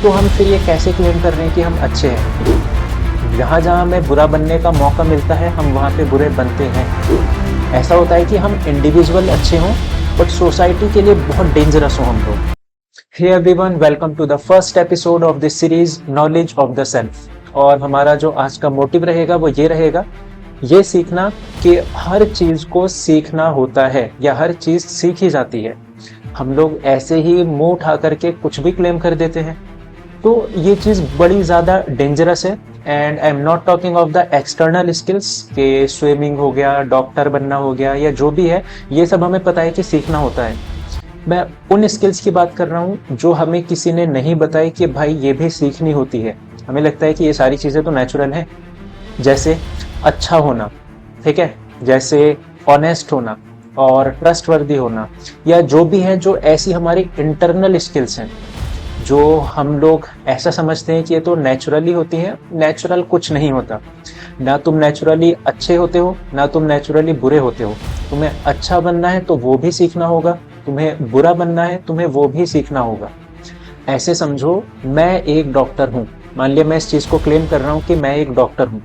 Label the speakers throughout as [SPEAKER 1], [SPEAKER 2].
[SPEAKER 1] तो हम फिर ये कैसे क्लेम कर रहे हैं कि हम अच्छे हैं? जहाँ जहाँ हमें बुरा बनने का मौका मिलता है हम वहाँ पे बुरे बनते हैं। ऐसा होता है कि हम इंडिविजुअल अच्छे हों बट सोसाइटी के लिए बहुत डेंजरस हो हम लोग। Hey everyone, welcome to the first episode of this series knowledge of the self. और हमारा जो आज का मोटिव रहेगा वो ये रहेगा, ये सीखना कि हर चीज को सीखना होता है या हर चीज सीखी जाती है। हम लोग ऐसे ही मुंह उठा करके कुछ भी क्लेम कर देते हैं, तो ये चीज बड़ी ज्यादा डेंजरस है। And I am not talking of the external skills के स्विमिंग हो गया, डॉक्टर बनना हो गया या जो भी है, ये सब हमें पता है कि सीखना होता है। मैं उन स्किल्स की बात कर रहा हूँ जो हमें किसी ने नहीं बताई कि भाई ये भी सीखनी होती है। हमें लगता है कि ये सारी चीजें तो नेचुरल हैं, जैसे अच्छा होना, ठीक है, जैसे ऑनेस्ट होना और ट्रस्टवर्दी होना, या जो भी है, जो ऐसी हमारी इंटरनल स्किल्स हैं जो हम लोग ऐसा समझते हैं कि ये तो नेचुरली होती है। नेचुरल कुछ नहीं होता। ना तुम नेचुरली अच्छे होते हो, ना तुम नेचुरली बुरे होते हो। तुम्हें अच्छा बनना है तो वो भी सीखना होगा, तुम्हें बुरा बनना है तुम्हें वो भी सीखना होगा। ऐसे समझो, मैं एक डॉक्टर हूँ, मान लिया मैं इस चीज को क्लेम कर रहा हूँ कि मैं एक डॉक्टर हूँ,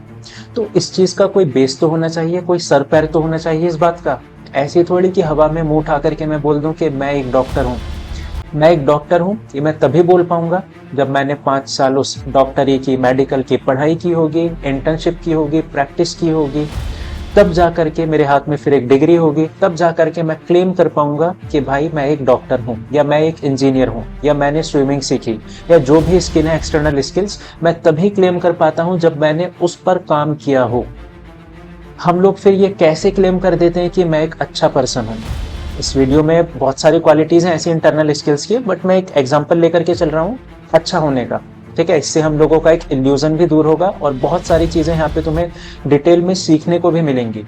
[SPEAKER 1] तो इस चीज का कोई बेस तो होना चाहिए, कोई सर पैर तो होना चाहिए इस बात का। ऐसी थोड़ी कि हवा में मुंह उठा करके मैं बोल दूं कि मैं एक डॉक्टर हूँ। मैं एक डॉक्टर हूँ ये मैं तभी बोल पाऊंगा जब मैंने 5 साल उस डॉक्टरी की, मेडिकल की पढ़ाई की होगी, इंटर्नशिप की होगी, प्रैक्टिस की होगी, तब जा करके मेरे हाथ में फिर एक डिग्री होगी, तब जा करके मैं क्लेम कर पाऊंगा कि भाई मैं एक डॉक्टर हूँ या मैं एक इंजीनियर हूँ या मैंने स्विमिंग सीखी या जो भी स्किल है, एक्सटर्नल स्किल्स, मैं तभी क्लेम कर पाता हूँ जब मैंने उस पर काम किया हो। हम लोग फिर ये कैसे क्लेम कर देते हैं कि मैं एक अच्छा पर्सन हूँ? इस वीडियो में बहुत सारी क्वालिटीज हैं ऐसी इंटरनल स्किल्स की, बट मैं एक एग्जांपल लेकर के चल रहा हूँ अच्छा होने का, ठीक है। इससे हम लोगों का एक इल्यूजन भी दूर होगा और बहुत सारी चीजें यहाँ पे तुम्हें डिटेल में सीखने को भी मिलेंगी।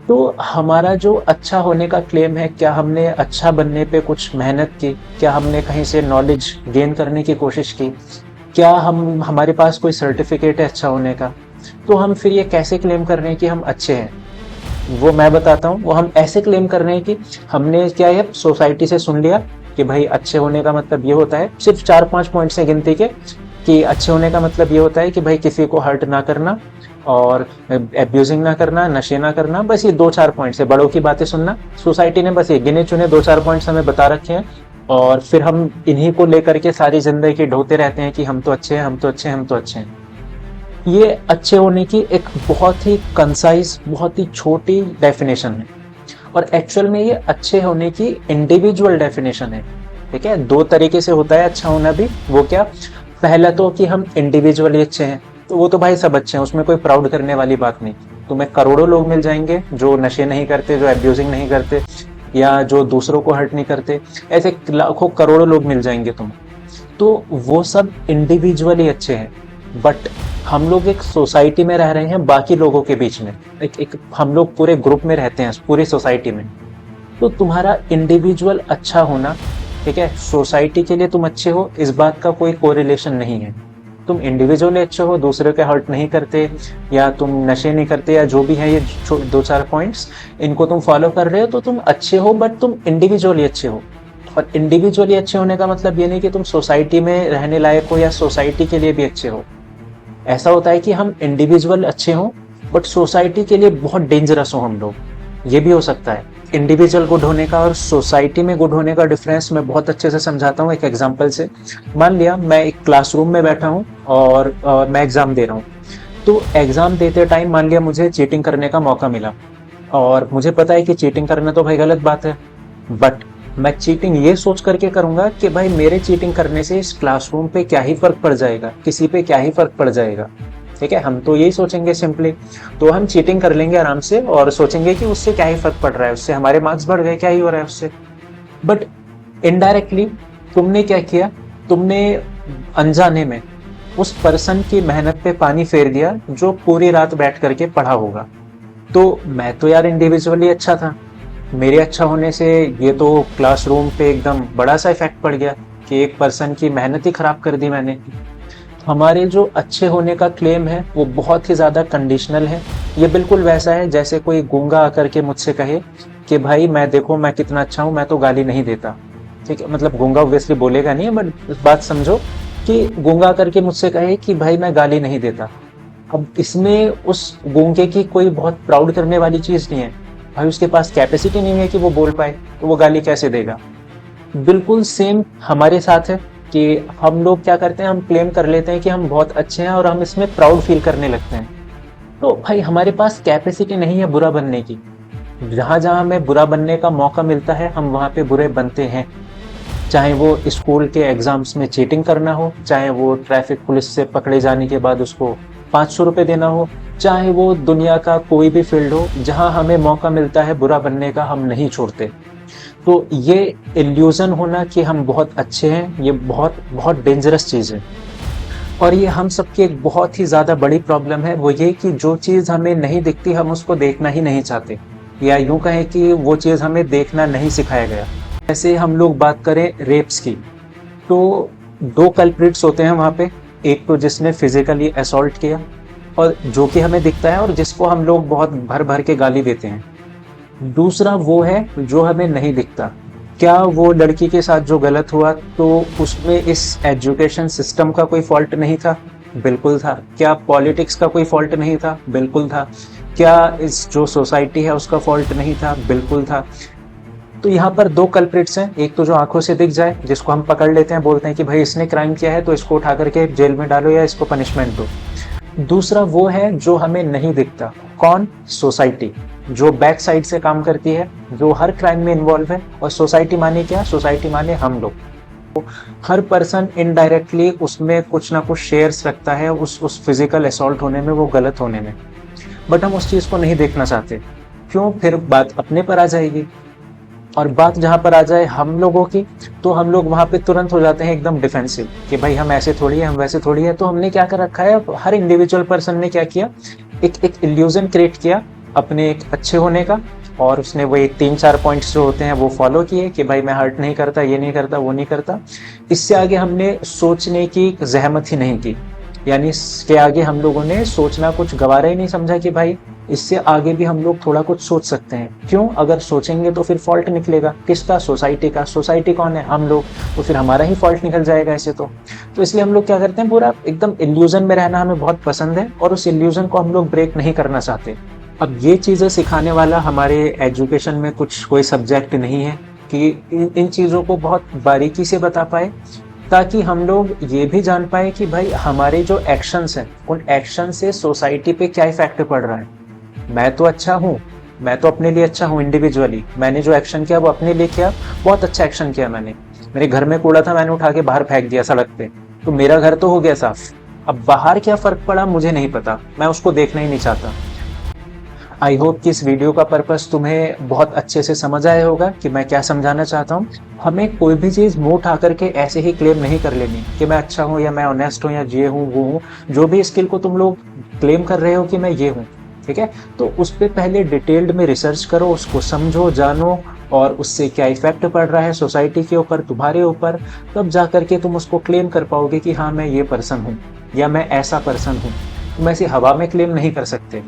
[SPEAKER 1] तो हमारा जो अच्छा होने का क्लेम है, क्या हमने अच्छा बनने पे कुछ मेहनत की? क्या हमने कहीं से नॉलेज गेन करने की कोशिश की? क्या हमारे पास कोई सर्टिफिकेट है अच्छा होने का? तो हम फिर ये कैसे क्लेम कर रहे हैं कि हम अच्छे हैं? वो मैं बताता हूँ। वो हम ऐसे क्लेम कर रहे हैं कि हमने क्या है, सोसाइटी से सुन लिया कि भाई अच्छे होने का मतलब ये होता है, सिर्फ 4-5 पॉइंट से गिनती के, कि अच्छे होने का मतलब ये होता है कि भाई किसी को हर्ट ना करना और एब्यूजिंग ना करना, नशे ना करना, बस ये 2-4 पॉइंट से बड़ों की बातें सुनना। सोसाइटी ने बस ये गिने चुने 2-4 पॉइंट्स हमें बता रखे हैं और फिर हम इन्हीं को लेकर के सारी जिंदगी ढोते रहते हैं कि हम तो अच्छे हैं, हम तो अच्छे हैं, हम तो अच्छे हैं। ये अच्छे होने की एक बहुत ही कंसाइज, बहुत ही छोटी डेफिनेशन है और एक्चुअल में ये अच्छे होने की इंडिविजुअल डेफिनेशन है, ठीक है। 2 तरीके से होता है अच्छा होना भी। वो क्या? पहला तो कि हम इंडिविजुअली अच्छे हैं, तो वो तो भाई सब अच्छे हैं, उसमें कोई प्राउड करने वाली बात नहीं। तुम्हें करोड़ों लोग मिल जाएंगे जो नशे नहीं करते, जो एब्यूजिंग नहीं करते या जो दूसरों को हर्ट नहीं करते, ऐसे लाखों करोड़ों लोग मिल जाएंगे तुम्हें, तो वो सब इंडिविजुअली अच्छे हैं। बट हम लोग एक सोसाइटी में रह रहे हैं, बाकी लोगों के बीच में एक हम लोग पूरे ग्रुप में रहते हैं, पूरी सोसाइटी में। तो तुम्हारा इंडिविजुअल अच्छा होना, ठीक है, सोसाइटी के लिए तुम अच्छे हो, इस बात का कोई कोरिलेशन नहीं है। तुम इंडिविजुअली अच्छे हो, दूसरे के हर्ट नहीं करते या तुम नशे नहीं करते या जो भी है, ये 2-4 पॉइंट्स इनको तुम फॉलो कर रहे हो तो तुम अच्छे हो, बट तुम इंडिविजुअली अच्छे हो। और इंडिविजुअली अच्छे होने का मतलब ये नहीं कि तुम सोसाइटी में रहने लायक हो या सोसाइटी के लिए भी अच्छे हो। ऐसा होता है कि हम इंडिविजुअल अच्छे हों बट सोसाइटी के लिए बहुत डेंजरस हो हम लोग, ये भी हो सकता है। इंडिविजुअल गुड होने का और सोसाइटी में गुड होने का डिफरेंस मैं बहुत अच्छे से समझाता हूँ एक एग्जांपल से। मान लिया मैं एक क्लासरूम में बैठा हूँ और मैं एग्जाम दे रहा हूँ। तो एग्जाम देते टाइम मान लिया मुझे चीटिंग करने का मौका मिला और मुझे पता है कि चीटिंग करना तो भाई गलत बात है, बट मैं चीटिंग ये सोच करके करूंगा कि भाई मेरे चीटिंग करने से इस क्लासरूम पे क्या ही फर्क पड़ जाएगा, किसी पे क्या ही फर्क पड़ जाएगा, ठीक है। हम तो यही सोचेंगे सिंपली। तो हम चीटिंग कर लेंगे आराम से और सोचेंगे कि उससे क्या ही फर्क पड़ रहा है, उससे हमारे मार्क्स बढ़ गए, क्या ही हो रहा है उससे। बट इनडायरेक्टली तुमने क्या किया, तुमने अनजाने में उस पर्सन की मेहनत पे पानी फेर दिया जो पूरी रात बैठ करके पढ़ा होगा। तो मैं तो यार इंडिविजुअली अच्छा था, मेरे अच्छा होने से ये तो क्लासरूम पे एकदम बड़ा सा इफेक्ट पड़ गया कि एक पर्सन की मेहनत ही खराब कर दी मैंने। हमारे जो अच्छे होने का क्लेम है वो बहुत ही ज्यादा कंडीशनल है। ये बिल्कुल वैसा है जैसे कोई गूंगा आकर के मुझसे कहे कि भाई मैं देखो मैं कितना अच्छा हूँ, मैं तो गाली नहीं देता, ठीक है। मतलब गूंगा ऑब्वियसली बोलेगा नहीं, बट बात समझो कि गूंगा करके मुझसे कहे कि भाई मैं गाली नहीं देता। अब इसमें उस गूंगे की कोई बहुत प्राउड करने वाली चीज नहीं है। भाई उसके पास कैपेसिटी नहीं है कि वो बोल पाए, तो वो गाली कैसे देगा। बिल्कुल सेम हमारे साथ है कि हम लोग क्या करते हैं, हम क्लेम कर लेते हैं कि हम बहुत अच्छे हैं और हम इसमें प्राउड फील करने लगते हैं। तो भाई हमारे पास कैपेसिटी नहीं है बुरा बनने की। जहां जहां हमें बुरा बनने का मौका मिलता है हम वहां पे बुरे बनते हैं। चाहे वो स्कूल के एग्जाम्स में चीटिंग करना हो, चाहे वो ट्रैफिक पुलिस से पकड़े जाने के बाद उसको 500 रुपये देना हो, चाहे वो दुनिया का कोई भी फील्ड हो, जहां हमें मौका मिलता है बुरा बनने का हम नहीं छोड़ते। तो ये इल्यूजन होना कि हम बहुत अच्छे हैं, ये बहुत बहुत डेंजरस चीज़ है। और ये हम सबकी एक बहुत ही ज़्यादा बड़ी प्रॉब्लम है, वो ये कि जो चीज़ हमें नहीं दिखती हम उसको देखना ही नहीं चाहते, या यूं कहें कि वो चीज़ हमें देखना नहीं सिखाया गया। जैसे हम लोग बात करें रेप्स की, तो 2 कल्प्रिट्स होते हैं वहाँ पे। एक तो जिसने फिजिकली असॉल्ट किया और जो कि हमें दिखता है और जिसको हम लोग बहुत भर भर के गाली देते हैं। दूसरा वो है जो हमें नहीं दिखता। क्या वो लड़की के साथ जो गलत हुआ तो उसमें इस एजुकेशन सिस्टम का कोई फॉल्ट नहीं था? बिल्कुल था। क्या पॉलिटिक्स का कोई फॉल्ट नहीं था? बिल्कुल था। क्या इस जो सोसाइटी है उसका फॉल्ट नहीं था? बिल्कुल था। तो यहाँ पर 2 कल्प्रिट्स हैं। एक तो जो आंखों से दिख जाए, जिसको हम पकड़ लेते हैं, बोलते हैं कि भाई इसने क्राइम किया है तो इसको उठा करके जेल में डालो या इसको पनिशमेंट दो। दूसरा वो है जो हमें नहीं दिखता। कौन? सोसाइटी, जो बैक साइड से काम करती है, जो हर क्राइम में इन्वॉल्व है। और सोसाइटी माने क्या? सोसाइटी माने हम लोग। तो हर पर्सन इनडायरेक्टली उसमें कुछ ना कुछ शेयर्स रखता है उस फिजिकल असॉल्ट होने में, वो गलत होने में। बट हम उस चीज को नहीं देखना चाहते। क्यों? फिर बात अपने पर आ जाएगी। और बात जहां पर आ जाए हम लोगों की, तो हम लोग वहां पे तुरंत हो जाते हैं एकदम डिफेंसिव कि भाई हम ऐसे थोड़ी है, हम वैसे थोड़ी है। तो हमने क्या कर रखा है, हर इंडिविजुअल पर्सन ने क्या किया, एक इल्यूजन क्रिएट किया अपने एक अच्छे होने का, और उसने वो 3-4 पॉइंट्स जो होते हैं वो फॉलो किए कि भाई मैं हर्ट नहीं करता, ये नहीं करता, वो नहीं करता। इससे आगे हमने सोचने की जहमत ही नहीं की। यानी इसके आगे हम लोगों ने सोचना कुछ गवारा ही नहीं समझा कि भाई इससे आगे भी हम लोग थोड़ा कुछ सोच सकते हैं। क्यों? अगर सोचेंगे तो फिर फॉल्ट निकलेगा किसका? सोसाइटी का। सोसाइटी कौन है? हम लोग। तो फिर हमारा ही फॉल्ट निकल जाएगा ऐसे तो इसलिए हम लोग क्या करते हैं, पूरा एकदम इल्यूजन में रहना हमें बहुत पसंद है और उस इल्यूजन को हम लोग ब्रेक नहीं करना चाहते। अब ये चीज़ें सिखाने वाला हमारे एजुकेशन में कुछ कोई सब्जेक्ट नहीं है कि इन चीज़ों को बहुत बारीकी से बता पाए, ताकि हम लोग ये भी जान पाए कि भाई हमारे जो एक्शंस हैं उन एक्शन से सोसाइटी पे क्या इफेक्ट पड़ रहा है। मैं तो अच्छा हूँ, मैं तो अपने लिए अच्छा हूँ इंडिविजुअली, मैंने जो एक्शन किया वो अपने लिए किया, बहुत अच्छा एक्शन किया मैंने। मेरे घर में कूड़ा था, मैंने उठा के बाहर फेंक दिया सड़क पे, तो मेरा घर तो हो गया साफ। अब बाहर क्या फर्क पड़ा मुझे नहीं पता, मैं उसको देखना ही नहीं चाहता। आई होप कि इस वीडियो का पर्पस तुम्हें बहुत अच्छे से समझ आया होगा कि मैं क्या समझाना चाहता हूँ। हमें कोई भी चीज़ मुंह उठा करके ऐसे ही क्लेम नहीं कर लेनी कि मैं अच्छा हूँ या मैं ऑनेस्ट हूँ या ये हूँ वो हूँ। जो भी स्किल को तुम लोग क्लेम कर रहे हो कि मैं ये हूँ, ठीक है, तो उस पर पहले डिटेल्ड में रिसर्च करो, उसको समझो, जानो, और उससे क्या इफेक्ट पड़ रहा है सोसाइटी के ऊपर, तुम्हारे ऊपर। तब जा करके तुम उसको क्लेम कर पाओगे कि हाँ मैं ये पर्सन हूँ या मैं ऐसा पर्सन हूँ। तुम ऐसी हवा में क्लेम नहीं कर सकते,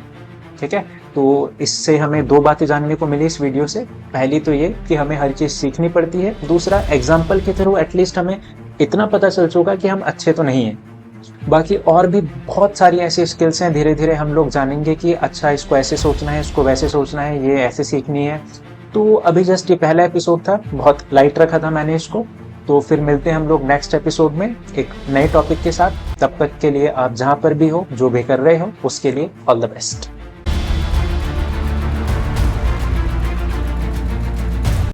[SPEAKER 1] ठीक है। तो इससे हमें 2 बातें जानने को मिली इस वीडियो से। पहली तो ये कि हमें हर चीज़ सीखनी पड़ती है। दूसरा, एग्जाम्पल के थ्रू एटलीस्ट हमें इतना पता चल चुका कि हम अच्छे तो नहीं हैं। बाकी और भी बहुत सारी ऐसी स्किल्स हैं, धीरे धीरे हम लोग जानेंगे कि अच्छा इसको ऐसे सोचना है, इसको वैसे सोचना है, ये ऐसे सीखनी है। तो अभी जस्ट ये पहला एपिसोड था, बहुत लाइट रखा था मैंने इसको। तो फिर मिलते हैं हम लोग नेक्स्ट एपिसोड में एक नए टॉपिक के साथ। तब तक के लिए आप जहाँ पर भी हो, जो भी कर रहे हो, उसके लिए ऑल द बेस्ट।